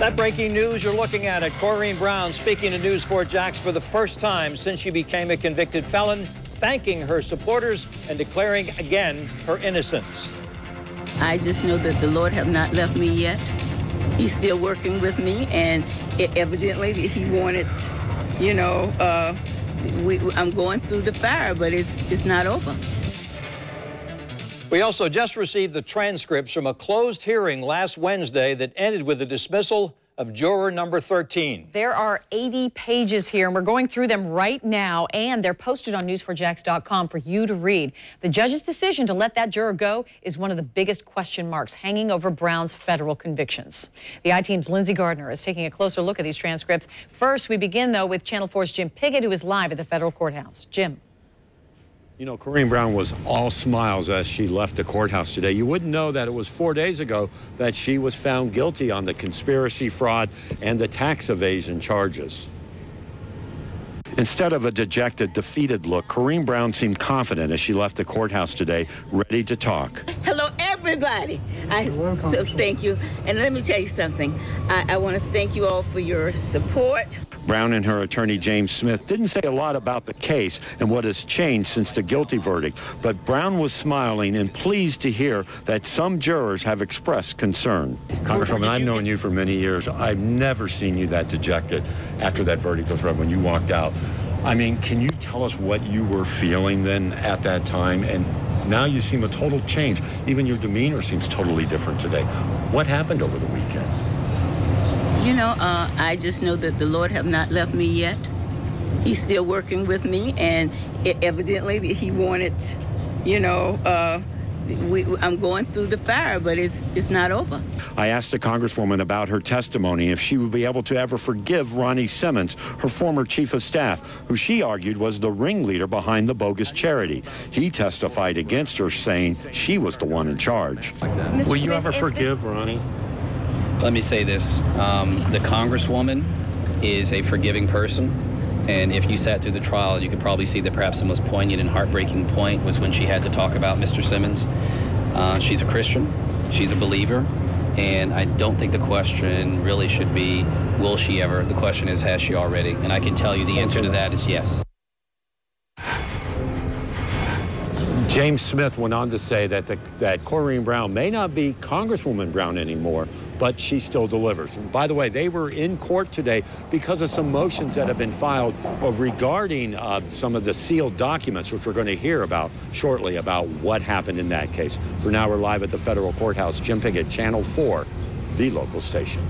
That breaking news you're looking at Corrine Brown speaking to News 4 Jax for the first time since she became a convicted felon, thanking her supporters and declaring again her innocence. I just know that the Lord have not left me yet. He's still working with me, and evidently he wanted, you know, I'm going through the fire, but it's not over. We also just received the transcripts from a closed hearing last Wednesday that ended with the dismissal of juror number 13. There are 80 pages here, and we're going through them right now, and they're posted on news4jax.com for you to read. The judge's decision to let that juror go is one of the biggest question marks hanging over Brown's federal convictions. The I-Team's Lindsay Gardner is taking a closer look at these transcripts. First, we begin, though, with Channel 4's Jim Piggott, who is live at the federal courthouse. Jim. You know, Corrine Brown was all smiles as she left the courthouse today. You wouldn't know that it was 4 days ago that she was found guilty on the conspiracy, fraud, and the tax evasion charges. Instead of a dejected, defeated look, Corrine Brown seemed confident as she left the courthouse today, ready to talk. Hello, everybody. So thank you. And let me tell you something. I want to thank you all for your support. Brown and her attorney, James Smith, didn't say a lot about the case and what has changed since the guilty verdict, but Brown was smiling and pleased to hear that some jurors have expressed concern. Congresswoman, I've known you for many years. I've never seen you that dejected after that verdict was read when you walked out. I mean, can you tell us what you were feeling then at that time? And now you seem a total change. Even your demeanor seems totally different today. What happened over the weekend? You know, I just know that the Lord have not left me yet. He's still working with me, and evidently he wanted, you know, I'm going through the fire, but it's not over. I asked the Congresswoman about her testimony, if she would be able to ever forgive Ronnie Simmons, her former chief of staff, who she argued was the ringleader behind the bogus charity. He testified against her, saying she was the one in charge. Will you ever forgive Ronnie? Let me say this. The Congresswoman is a forgiving person. And if you sat through the trial, you could probably see that perhaps the most poignant and heartbreaking point was when she had to talk about Mr. Simmons. She's a Christian. She's a believer. And I don't think the question really should be, will she ever? The question is, has she already? And I can tell you the answer to that is yes. James Smith went on to say that Corrine Brown may not be Congresswoman Brown anymore, but she still delivers. And by the way, they were in court today because of some motions that have been filed regarding some of the sealed documents, which we're going to hear about shortly, about what happened in that case. For now, we're live at the federal courthouse. Jim Piggott, Channel 4, the local station.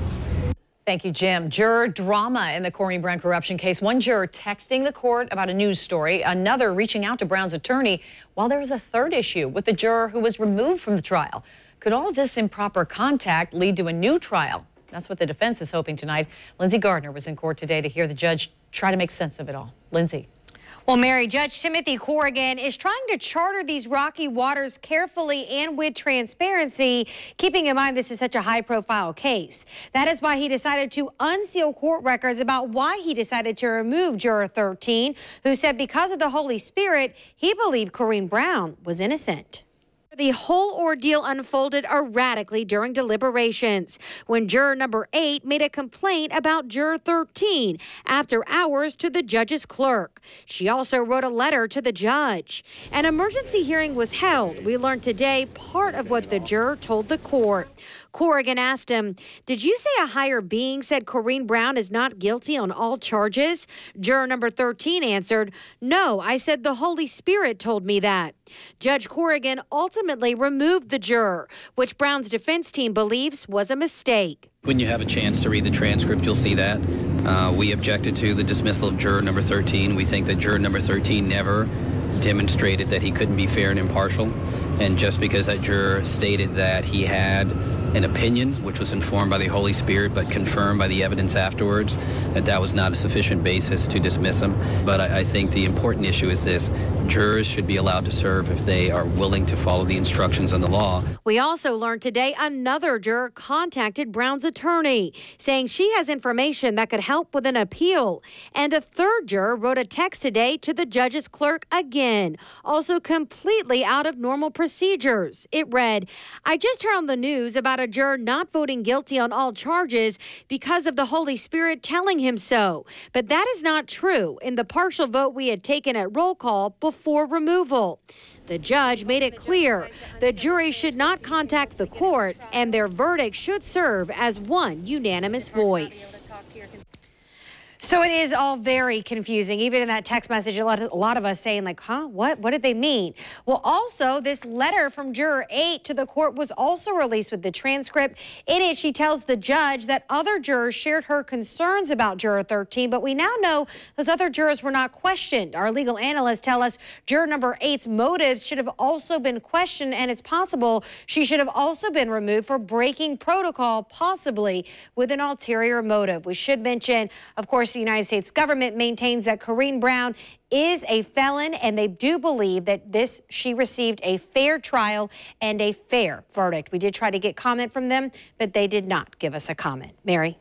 Thank you, Jim. Juror drama in the Corrine Brown corruption case. One juror texting the court about a news story, another reaching out to Brown's attorney, while there was a third issue with the juror who was removed from the trial. Could all this improper contact lead to a new trial? That's what the defense is hoping tonight. Lindsay Gardner was in court today to hear the judge try to make sense of it all. Lindsay. Well, Mary, Judge Timothy Corrigan is trying to charter these rocky waters carefully and with transparency, keeping in mind this is such a high-profile case. That is why he decided to unseal court records about why he decided to remove Juror 13, who said because of the Holy Spirit, he believed Corrine Brown was innocent. The whole ordeal unfolded erratically during deliberations when juror number 8 made a complaint about juror 13 after hours to the judge's clerk. She also wrote a letter to the judge. An emergency hearing was held. We learned today part of what the juror told the court. Corrigan asked him, "Did you say a higher being said Corrine Brown is not guilty on all charges?" Juror number 13 answered, "No, I said the Holy Spirit told me that." Judge Corrigan ultimately removed the juror, which Brown's defense team believes was a mistake. When you have a chance to read the transcript, you'll see that. We objected to the dismissal of juror number 13. We think that juror number 13 never demonstrated that he couldn't be fair and impartial. And just because that juror stated that he had an opinion, which was informed by the Holy Spirit, but confirmed by the evidence afterwards, that was not a sufficient basis to dismiss him. But I think the important issue is this: jurors should be allowed to serve if they are willing to follow the instructions on the law. We also learned today another juror contacted Brown's attorney, saying she has information that could help with an appeal. And a third juror wrote a text today to the judge's clerk again, also completely out of normal procedures. It read, "I just heard on the news about a a juror not voting guilty on all charges because of the Holy Spirit telling him so. But that is not true in the partial vote we had taken at roll call before removal. The judge made it clear the jury should not contact the court and their verdict should serve as one unanimous voice. So it is all very confusing. Even in that text message, a lot of us saying like, huh, what did they mean? Well, also this letter from juror 8 to the court was also released with the transcript. In it, she tells the judge that other jurors shared her concerns about juror 13, but we now know those other jurors were not questioned. Our legal analysts tell us juror number 8's motives should have also been questioned, and it's possible she should have also been removed for breaking protocol, possibly with an ulterior motive. We should mention, of course, the United States government maintains that Corrine Brown is a felon, and they do believe that she received a fair trial and a fair verdict. We did try to get comment from them, but they did not give us a comment. Mary?